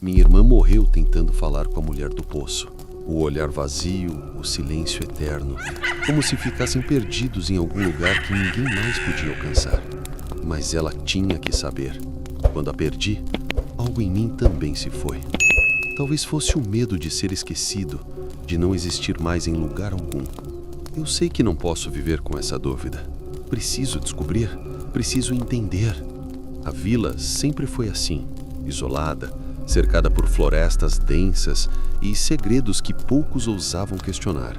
Minha irmã morreu tentando falar com a mulher do poço. O olhar vazio, o silêncio eterno, como se ficassem perdidos em algum lugar que ninguém mais podia alcançar. Mas ela tinha que saber. Quando a perdi, algo em mim também se foi. Talvez fosse o medo de ser esquecido, de não existir mais em lugar algum. Eu sei que não posso viver com essa dúvida. Preciso descobrir, preciso entender. A vila sempre foi assim, isolada, cercada por florestas densas e segredos que poucos ousavam questionar.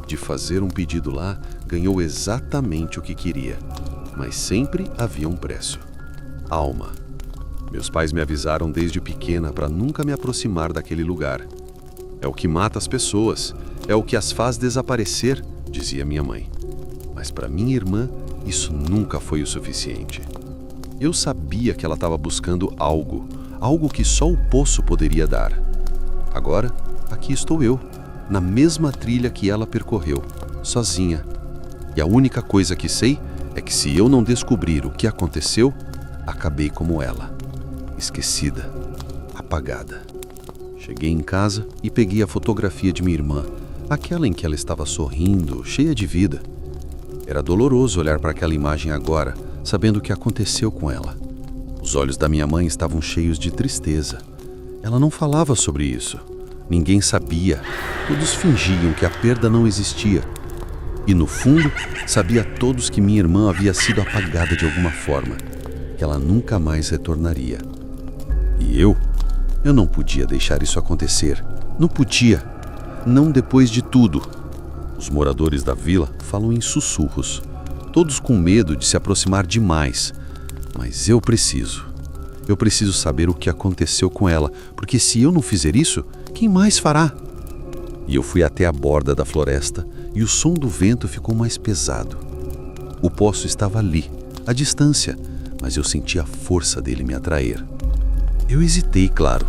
De fazer um pedido lá, ganhou exatamente o que queria, mas sempre havia um preço: alma. Meus pais me avisaram desde pequena para nunca me aproximar daquele lugar. É o que mata as pessoas, é o que as faz desaparecer, dizia minha mãe. Mas para minha irmã, isso nunca foi o suficiente. Eu sabia que ela estava buscando algo que só o poço poderia dar. Agora, aqui estou eu, na mesma trilha que ela percorreu, sozinha. E a única coisa que sei é que se eu não descobrir o que aconteceu, acabei como ela, esquecida, apagada. Cheguei em casa e peguei a fotografia de minha irmã, aquela em que ela estava sorrindo, cheia de vida. Era doloroso olhar para aquela imagem agora, sabendo o que aconteceu com ela. Os olhos da minha mãe estavam cheios de tristeza. Ela não falava sobre isso. Ninguém sabia. Todos fingiam que a perda não existia. E no fundo, sabia todos que minha irmã havia sido apagada de alguma forma, que ela nunca mais retornaria. E eu não podia deixar isso acontecer. Não podia. Não depois de tudo. Os moradores da vila falam em sussurros, todos com medo de se aproximar demais. Mas eu preciso saber o que aconteceu com ela, porque se eu não fizer isso, quem mais fará? E eu fui até a borda da floresta e o som do vento ficou mais pesado. O poço estava ali, à distância, mas eu senti a força dele me atrair. Eu hesitei, claro.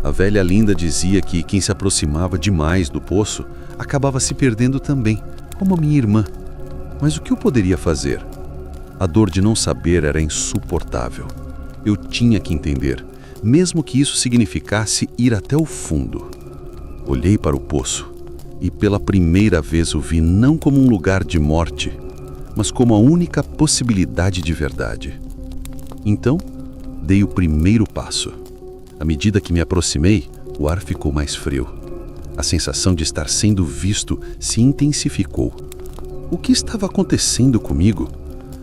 A velha Linda dizia que quem se aproximava demais do poço acabava se perdendo também, como a minha irmã. Mas o que eu poderia fazer? A dor de não saber era insuportável. Eu tinha que entender, mesmo que isso significasse ir até o fundo. Olhei para o poço e pela primeira vez o vi não como um lugar de morte, mas como a única possibilidade de verdade. Então, dei o primeiro passo. À medida que me aproximei, o ar ficou mais frio. A sensação de estar sendo visto se intensificou. O que estava acontecendo comigo?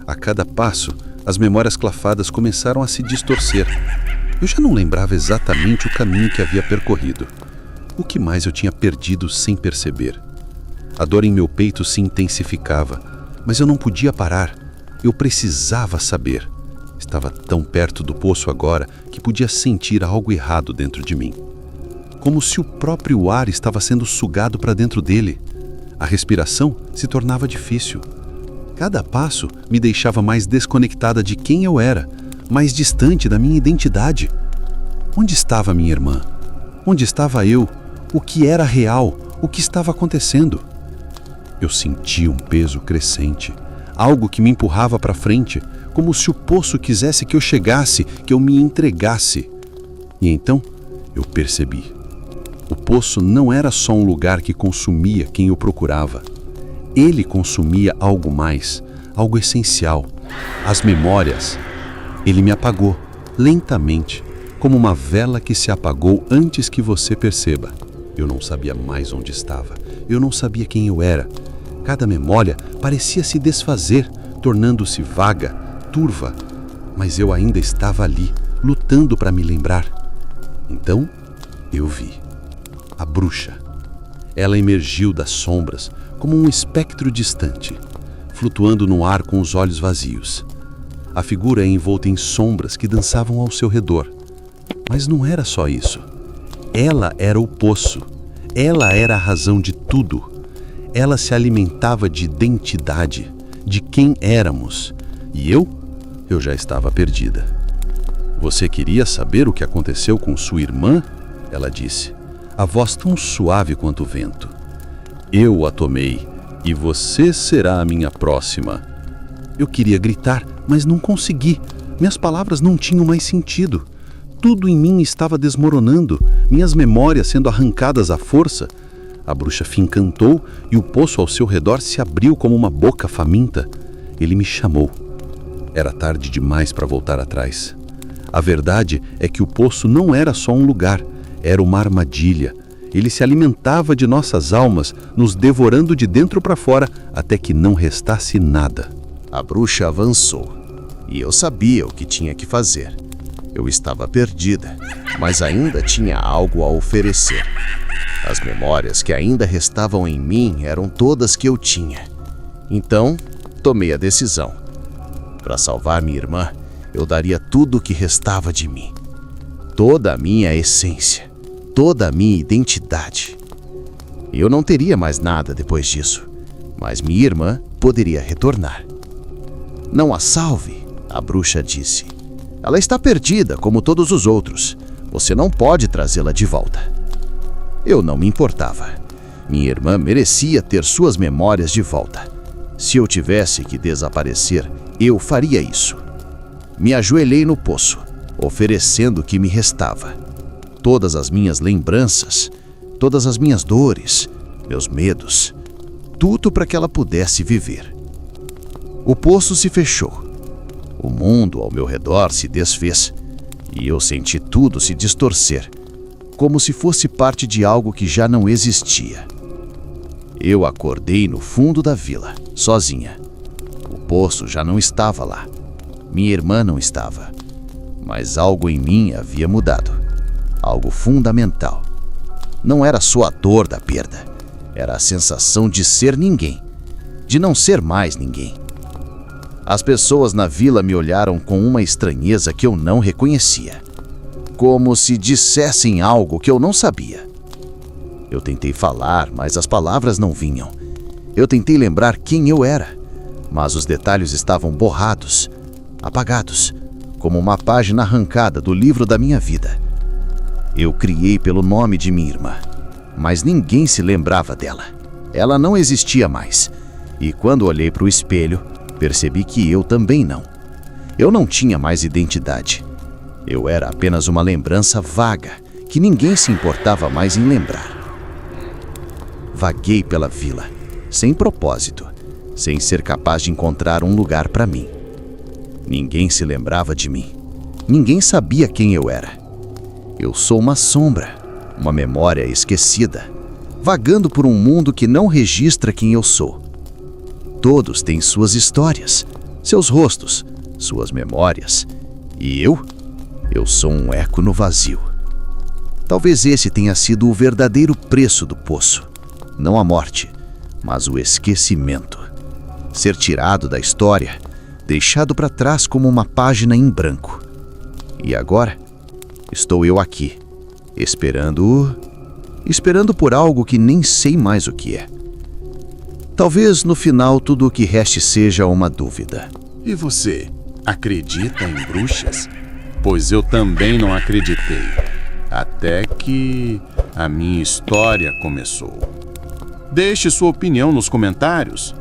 A cada passo, as memórias clafadas começaram a se distorcer. Eu já não lembrava exatamente o caminho que havia percorrido. O que mais eu tinha perdido sem perceber? A dor em meu peito se intensificava, mas eu não podia parar. Eu precisava saber. Estava tão perto do poço agora que podia sentir algo errado dentro de mim. Como se o próprio ar estava sendo sugado para dentro dele. A respiração se tornava difícil. Cada passo me deixava mais desconectada de quem eu era, mais distante da minha identidade. Onde estava minha irmã? Onde estava eu? O que era real? O que estava acontecendo? Eu sentia um peso crescente, algo que me empurrava para frente, como se o poço quisesse que eu chegasse, que eu me entregasse. E então eu percebi. O poço não era só um lugar que consumia quem eu procurava. Ele consumia algo mais, algo essencial, as memórias. Ele me apagou, lentamente, como uma vela que se apagou antes que você perceba. Eu não sabia mais onde estava, eu não sabia quem eu era. Cada memória parecia se desfazer, tornando-se vaga, turva, mas eu ainda estava ali, lutando para me lembrar. Então, eu vi. A bruxa. Ela emergiu das sombras como um espectro distante, flutuando no ar com os olhos vazios. A figura é envolta em sombras que dançavam ao seu redor. Mas não era só isso. Ela era o poço. Ela era a razão de tudo. Ela se alimentava de identidade, de quem éramos. E eu já estava perdida. Você queria saber o que aconteceu com sua irmã? Ela disse. A voz tão suave quanto o vento. Eu a tomei, e você será a minha próxima. Eu queria gritar, mas não consegui. Minhas palavras não tinham mais sentido. Tudo em mim estava desmoronando, minhas memórias sendo arrancadas à força. A bruxa fincantou e o poço ao seu redor se abriu como uma boca faminta. Ele me chamou. Era tarde demais para voltar atrás. A verdade é que o poço não era só um lugar, era uma armadilha. Ele se alimentava de nossas almas, nos devorando de dentro para fora, até que não restasse nada. A bruxa avançou, e eu sabia o que tinha que fazer. Eu estava perdida, mas ainda tinha algo a oferecer. As memórias que ainda restavam em mim eram todas que eu tinha. Então, tomei a decisão. Para salvar minha irmã, eu daria tudo o que restava de mim. Toda a minha essência, toda a minha identidade. Eu não teria mais nada depois disso, mas minha irmã poderia retornar. Não a salve, a bruxa disse. Ela está perdida como todos os outros. Você não pode trazê-la de volta. Eu não me importava. Minha irmã merecia ter suas memórias de volta. Se eu tivesse que desaparecer, eu faria isso. Me ajoelhei no poço, oferecendo o que me restava. Todas as minhas lembranças, todas as minhas dores, meus medos, tudo para que ela pudesse viver. O poço se fechou. O mundo ao meu redor se desfez e eu senti tudo se distorcer, como se fosse parte de algo que já não existia. Eu acordei no fundo da vila, sozinha. O poço já não estava lá. Minha irmã não estava. Mas algo em mim havia mudado. Algo fundamental. Não era só a dor da perda. Era a sensação de ser ninguém. De não ser mais ninguém. As pessoas na vila me olharam com uma estranheza que eu não reconhecia. Como se dissessem algo que eu não sabia. Eu tentei falar, mas as palavras não vinham. Eu tentei lembrar quem eu era, mas os detalhes estavam borrados, apagados, como uma página arrancada do livro da minha vida. Eu criei pelo nome de minha irmã, mas ninguém se lembrava dela. Ela não existia mais. E quando olhei para o espelho, percebi que eu também não. Eu não tinha mais identidade. Eu era apenas uma lembrança vaga, que ninguém se importava mais em lembrar. Vaguei pela vila, sem propósito, sem ser capaz de encontrar um lugar para mim. Ninguém se lembrava de mim. Ninguém sabia quem eu era. Eu sou uma sombra, uma memória esquecida, vagando por um mundo que não registra quem eu sou. Todos têm suas histórias, seus rostos, suas memórias. E eu sou um eco no vazio. Talvez esse tenha sido o verdadeiro preço do poço. Não a morte, mas o esquecimento. Ser tirado da história, deixado para trás como uma página em branco. E agora, estou eu aqui, esperando por algo que nem sei mais o que é. Talvez no final tudo o que reste seja uma dúvida. E você, acredita em bruxas? Pois eu também não acreditei, até que a minha história começou. Deixe sua opinião nos comentários.